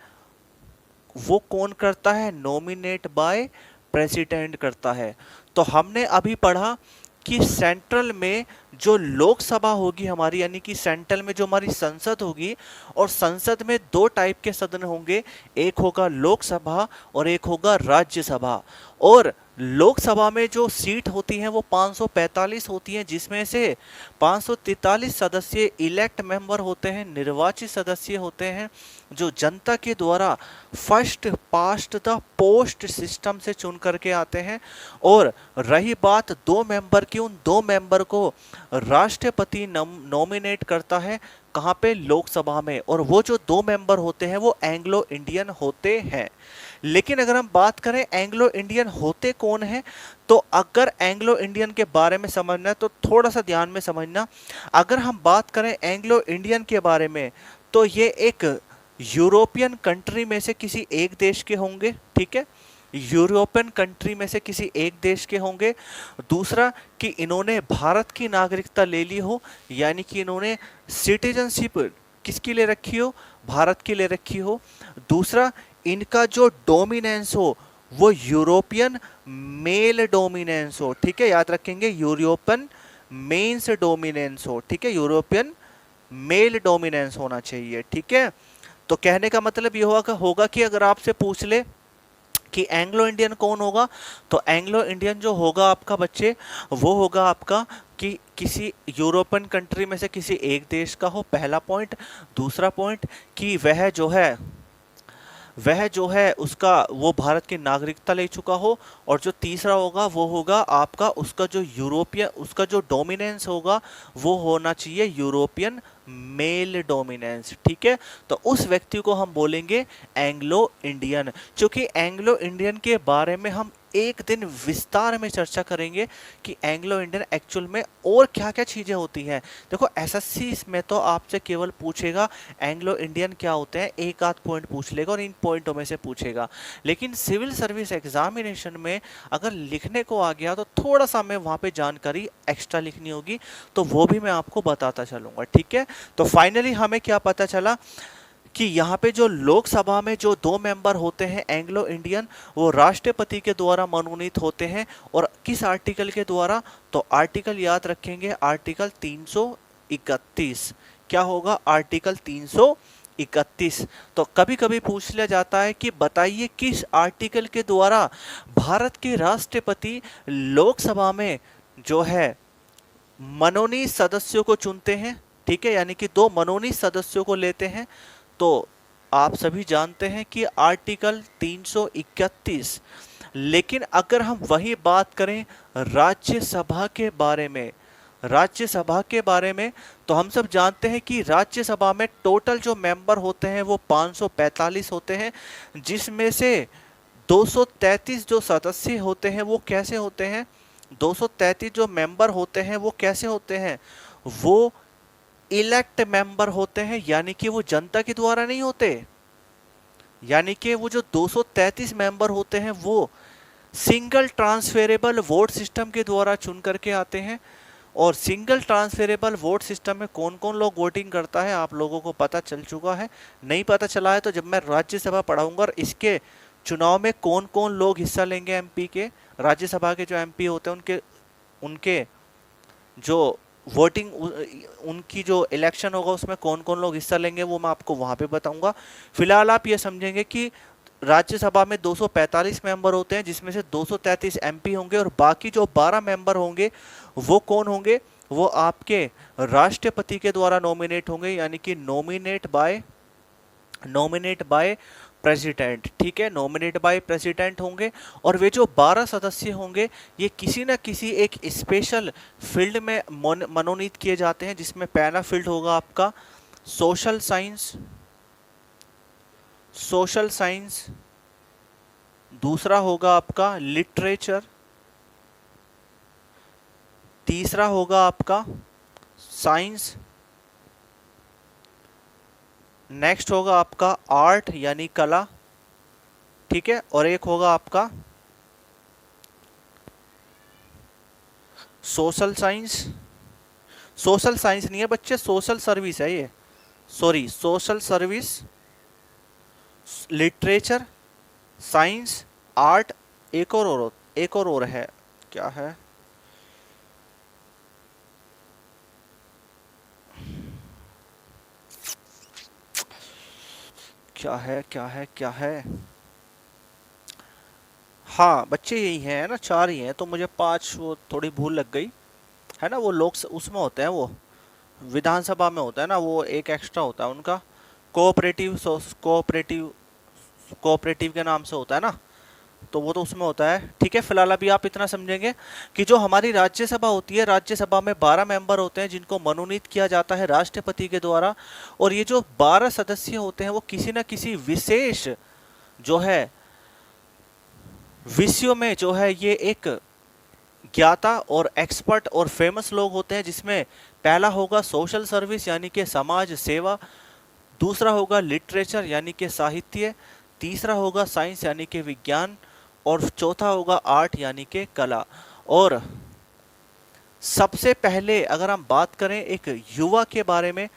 वो कौन करता है? नॉमिनेट बाय प्रेसिडेंट करता है। तो हमने अभी पढ़ा कि सेंट्रल में जो लोकसभा होगी हमारी, यानी कि सेंट्रल में जो हमारी संसद होगी, और संसद में दो टाइप के सदन होंगे, एक होगा लोकसभा और एक होगा राज्यसभा। और लोकसभा में जो सीट होती हैं वो 545 होती हैं, जिसमें से 543 सदस्य इलेक्ट मेंबर होते हैं, निर्वाचित सदस्य होते हैं, जो जनता के द्वारा first past the post system से चुन करके आते हैं। और रही बात दो मेंबर की, उन दो मेंबर को राष्ट्रपति नॉमिनेट करता है। कहाँ पे? लोकसभा में। और वो जो दो मेंबर होते हैं वो एंग्लो इंडियन होते हैं। लेकिन अगर हम बात करें एंग्लो इंडियन होते कौन है, तो अगर एंग्लो इंडियन के बारे में समझना है तो थोड़ा सा ध्यान में समझना। अगर हम बात करें एंग्लो इंडियन के बारे में तो ये एक यूरोपियन कंट्री में से किसी एक देश के होंगे, ठीक है। यूरोपियन कंट्री में से किसी एक देश के होंगे। दूसरा कि इन्होंने भारत की नागरिकता ले ली हो, यानी कि इन्होंने सिटीजनशिप किसकी ले रखी हो? भारत की ले रखी हो। दूसरा, इनका जो डोमिनेंस हो वो यूरोपियन मेल डोमिनेंस हो, ठीक है। याद रखेंगे, यूरोपियन मेंस डोमिनेंस हो, ठीक है। यूरोपियन मेल डोमिनेंस होना चाहिए, ठीक है। तो कहने का मतलब ये होगा कि अगर आपसे पूछ ले कि एंग्लो इंडियन कौन होगा, तो एंग्लो इंडियन जो होगा आपका बच्चे, वो होगा आपका कि किसी यूरोपियन कंट्री में से किसी एक देश का हो, पहला पॉइंट। दूसरा पॉइंट कि वह जो है उसका वो भारत की नागरिकता ले चुका हो। और जो तीसरा होगा वो होगा आपका उसका जो यूरोपियन, उसका जो डोमिनेंस होगा वो होना चाहिए यूरोपियन मेल डोमिनेंस, ठीक है। तो उस व्यक्ति को हम बोलेंगे एंग्लो इंडियन। क्योंकि एंग्लो इंडियन के बारे में हम एक दिन विस्तार में चर्चा करेंगे कि एंग्लो इंडियन एक्चुअल में और क्या क्या चीज़ें होती हैं। देखो एसएससी इसमें तो आपसे केवल पूछेगा एंग्लो इंडियन क्या होते हैं, एक आध पॉइंट पूछ लेगा और इन पॉइंटों में से पूछेगा। लेकिन सिविल सर्विस एग्जामिनेशन में अगर लिखने को आ गया तो थोड़ा सा हमें वहाँ पे जानकारी एक्स्ट्रा लिखनी होगी, तो वो भी मैं आपको बताता चलूँगा, ठीक है। तो फाइनली हमें क्या पता चला कि यहाँ पे जो लोकसभा में जो 2 मेंबर होते हैं एंग्लो इंडियन, वो राष्ट्रपति के द्वारा मनोनीत होते हैं। और किस आर्टिकल के द्वारा? तो आर्टिकल याद रखेंगे, आर्टिकल 331। क्या होगा? आर्टिकल 331। तो कभी कभी पूछ लिया जाता है कि बताइए किस आर्टिकल के द्वारा भारत के राष्ट्रपति लोकसभा में जो है मनोनीत सदस्यों को चुनते हैं, ठीक है, यानी कि 2 मनोनीत सदस्यों को लेते हैं। तो आप सभी जानते हैं कि आर्टिकल 331। लेकिन अगर हम वही बात करें राज्यसभा के बारे में, राज्यसभा के बारे में, तो हम सब जानते हैं कि राज्यसभा में टोटल जो मेंबर होते हैं वो 545 होते हैं, जिसमें से 233 जो सदस्य होते हैं वो कैसे होते हैं? 233 जो मेंबर होते हैं वो कैसे होते हैं? वो इलेक्ट मेंबर होते हैं, यानी कि वो जनता के द्वारा नहीं होते। यानी कि वो जो 233 मेंबर होते हैं वो सिंगल ट्रांसफेरेबल वोट सिस्टम के द्वारा चुन करके आते हैं। और सिंगल ट्रांसफेरेबल वोट सिस्टम में कौन कौन लोग वोटिंग करता है आप लोगों को पता चल चुका है। नहीं पता चला है तो जब मैं राज्यसभा पढ़ाऊंगा और इसके चुनाव में कौन कौन लोग हिस्सा लेंगे एमपी के, राज्यसभा के जो एमपी होते हैं उनके उनके जो वोटिंग, उनकी जो इलेक्शन होगा उसमें कौन कौन लोग हिस्सा लेंगे वो मैं आपको वहां पे बताऊंगा। फिलहाल आप ये समझेंगे कि राज्यसभा में 245 मेंबर होते हैं, जिसमें से 233 एमपी होंगे और बाकी जो 12 मेंबर होंगे वो कौन होंगे? वो आपके राष्ट्रपति के द्वारा नॉमिनेट होंगे, यानी कि नॉमिनेट बाय प्रेसिडेंट, ठीक है, नॉमिनेट बाय प्रेसिडेंट होंगे। और वे जो 12 सदस्य होंगे ये किसी न किसी एक स्पेशल फील्ड में मनोनीत किए जाते हैं, जिसमें पहला फील्ड होगा आपका सोशल साइंस, दूसरा होगा आपका लिटरेचर, तीसरा होगा आपका साइंस, नेक्स्ट होगा आपका आर्ट यानी कला, ठीक है, और एक होगा आपका सोशल साइंस। सोशल साइंस नहीं है बच्चे, सोशल सर्विस है ये, sorry, social service, literature, science, art, एक और है, क्या है? क्या है? हाँ बच्चे यही हैं ना, 4 ही हैं, तो मुझे 5 वो थोड़ी भूल लग गई है ना। वो लोग उसमें होते हैं, वो विधानसभा में होता है ना, वो एक एक्स्ट्रा होता है उनका, कोऑपरेटिव कोऑपरेटिव कोऑपरेटिव के नाम से होता है ना, तो वो तो उसमें होता है, ठीक है। फिलहाल अभी आप इतना समझेंगे कि जो हमारी राज्यसभा होती है, राज्यसभा में 12 मेंबर होते हैं जिनको मनोनीत किया जाता है राष्ट्रपति के द्वारा। और ये जो 12 सदस्य होते हैं वो किसी न किसी विशेष जो है विषयों में जो है ये एक ज्ञाता और एक्सपर्ट और फेमस लोग होते हैं, जिसमें पहला होगा सोशल सर्विस यानी कि समाज सेवा, दूसरा होगा लिटरेचर यानी कि साहित्य, तीसरा होगा साइंस यानी कि विज्ञान, और चौथा होगा आर्ट यानी कि कला। और सबसे पहले अगर हम बात करें एक युवा के बारे में,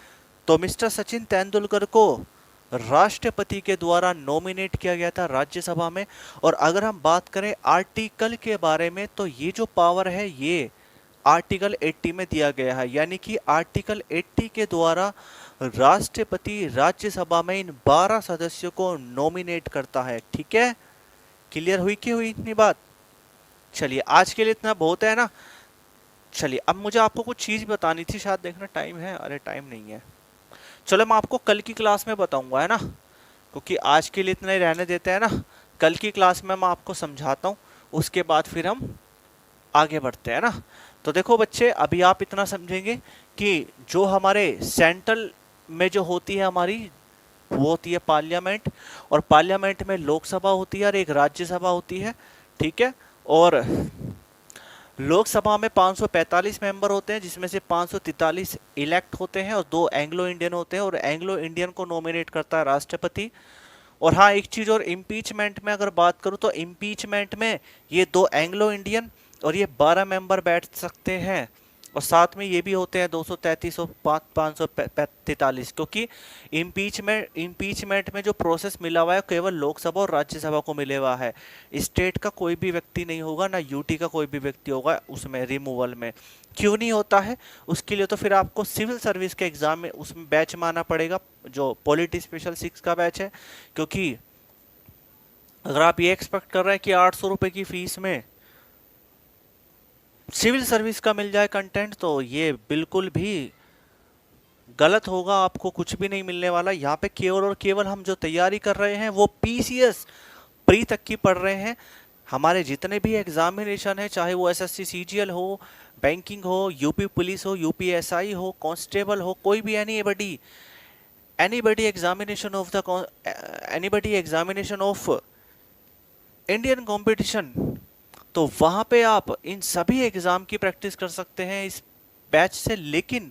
तो मिस्टर सचिन तेंदुलकर को राष्ट्रपति के द्वारा नॉमिनेट किया गया था राज्यसभा में। और अगर हम बात करें आर्टिकल के बारे में, तो ये जो पावर है ये आर्टिकल 80 में दिया गया है, यानी कि आर्टिकल 80 के द्वारा राष्ट्रपति राज्यसभा में इन 12 सदस्यों को नॉमिनेट करता है, ठीक है। क्लियर हुई कि हुई इतनी बात? चलिए आज के लिए इतना बहुत है ना। चलिए अब मुझे आपको कुछ चीज बतानी थी, शायद देखना टाइम है, अरे टाइम नहीं है, चलो मैं आपको कल की क्लास में बताऊंगा, है ना, क्योंकि आज के लिए इतना ही रहने देते हैं ना। कल की क्लास में मैं आपको समझाता हूँ, उसके बाद फिर हम आगे बढ़ते हैं ना। तो देखो बच्चे, अभी आप इतना समझेंगे कि जो हमारे सेंट्रल में जो होती है हमारी, वो होती है पार्लियामेंट, और पार्लियामेंट में लोकसभा होती है और एक राज्यसभा होती है, ठीक है। और लोकसभा में 545 मेंबर होते हैं, जिसमें से 543 इलेक्ट होते हैं और 2 एंग्लो इंडियन होते हैं, और एंग्लो इंडियन को नॉमिनेट करता है राष्ट्रपति। और हाँ एक चीज और, इम्पीचमेंट में अगर बात करूं तो इम्पीचमेंट में ये 2 एंग्लो इंडियन और ये 12 मेंबर बैठ सकते हैं, और साथ में ये भी होते हैं 233 और 543, क्योंकि इम्पीचमेंट में जो प्रोसेस मिला हुआ है केवल लोकसभा और राज्यसभा को मिले हुआ है। स्टेट का कोई भी व्यक्ति नहीं होगा, ना यूटी का कोई भी व्यक्ति होगा उसमें रिमूवल में। क्यों नहीं होता है? उसके लिए तो फिर आपको सिविल सर्विस के एग्जाम में उसमें बैच में आना पड़ेगा, जो पॉलिटी स्पेशल 6 का बैच है। क्योंकि अगर आप ये एक्सपेक्ट कर रहे हैं कि 800 रुपए की फीस में सिविल सर्विस का मिल जाए कंटेंट, तो ये बिल्कुल भी गलत होगा। आपको कुछ भी नहीं मिलने वाला यहाँ पे। केवल और केवल हम जो तैयारी कर रहे हैं वो पीसीएस प्री तक की पढ़ रहे हैं। हमारे जितने भी एग्जामिनेशन है, चाहे वो एसएससी सीजीएल हो, बैंकिंग हो, यूपी पुलिस हो, यूपी एसआई हो, कांस्टेबल हो, कोई भी anybody examination of Indian competition, तो वहां पे आप इन सभी एग्जाम की प्रैक्टिस कर सकते हैं इस बैच से। लेकिन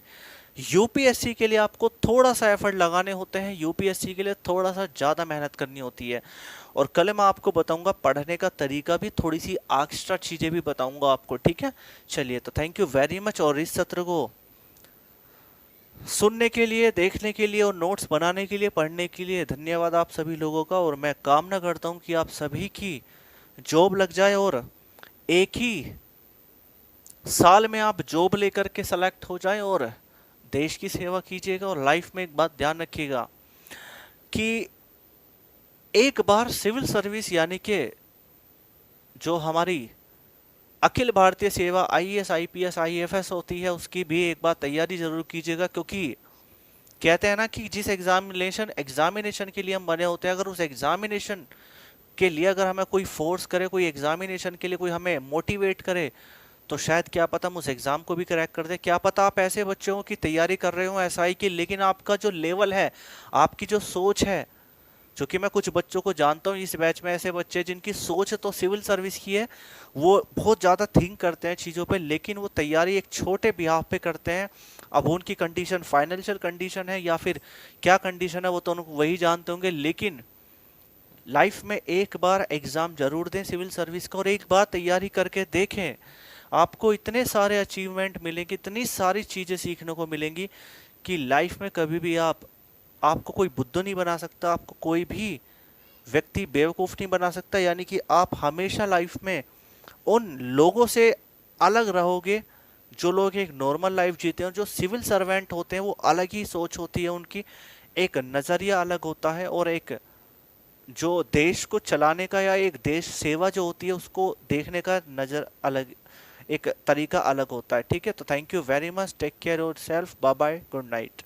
यूपीएससी के लिए आपको थोड़ा सा एफर्ट लगाने होते हैं, यूपीएससी के लिए थोड़ा सा ज़्यादा मेहनत करनी होती है। और कल मैं आपको बताऊंगा पढ़ने का तरीका भी, थोड़ी सी एक्स्ट्रा चीज़ें भी बताऊंगा आपको, ठीक है। चलिए, तो थैंक यू वेरी मच। और इस सत्र को सुनने के लिए, देखने के लिए और नोट्स बनाने के लिए, पढ़ने के लिए धन्यवाद आप सभी लोगों का। और मैं कामना करता हूँ कि आप सभी की जॉब लग जाए और एक ही साल में आप जॉब लेकर के सेलेक्ट हो जाए और देश की सेवा कीजिएगा। और लाइफ में एक बात ध्यान रखिएगा कि एक बार सिविल सर्विस यानी कि जो हमारी अखिल भारतीय सेवा आईएएस आईपीएस आईएफएस होती है, उसकी भी एक बार तैयारी जरूर कीजिएगा। क्योंकि कहते हैं ना कि जिस एग्जामिनेशन के लिए हम बने होते हैं, अगर उस एग्जामिनेशन के लिए अगर हमें कोई फोर्स करे, कोई एग्जामिनेशन के लिए कोई हमें मोटिवेट करे, तो शायद क्या पता हम उस एग्जाम को भी क्रैक कर दे। क्या पता आप ऐसे बच्चों की तैयारी कर रहे हो एसआई की, लेकिन आपका जो लेवल है, आपकी जो सोच है, जो कि मैं कुछ बच्चों को जानता हूँ इस बैच में, ऐसे बच्चे जिनकी सोच तो सिविल सर्विस की है, वो बहुत ज़्यादा थिंक करते हैं चीज़ों पे, लेकिन वो तैयारी एक छोटे बिहाफ पे करते हैं। अब उनकी कंडीशन फाइनेंशियल कंडीशन है या फिर क्या कंडीशन है, वो तो उनको वही जानते होंगे। लेकिन लाइफ में एक बार एग्ज़ाम जरूर दें सिविल सर्विस का, और एक बार तैयारी करके देखें। आपको इतने सारे अचीवमेंट मिलेंगे, इतनी सारी चीज़ें सीखने को मिलेंगी कि लाइफ में कभी भी आपको कोई बुद्धू नहीं बना सकता, आपको कोई भी व्यक्ति बेवकूफ़ नहीं बना सकता। यानी कि आप हमेशा लाइफ में उन लोगों से अलग रहोगे जो लोग एक नॉर्मल लाइफ जीते हैं। जो सिविल सर्वेंट होते हैं वो अलग ही सोच होती है उनकी, एक नज़रिया अलग होता है, और एक जो देश को चलाने का या एक देश सेवा जो होती है उसको देखने का नज़र अलग, एक तरीका अलग होता है, ठीक है। तो thank you very much, take care yourself, bye bye, good night.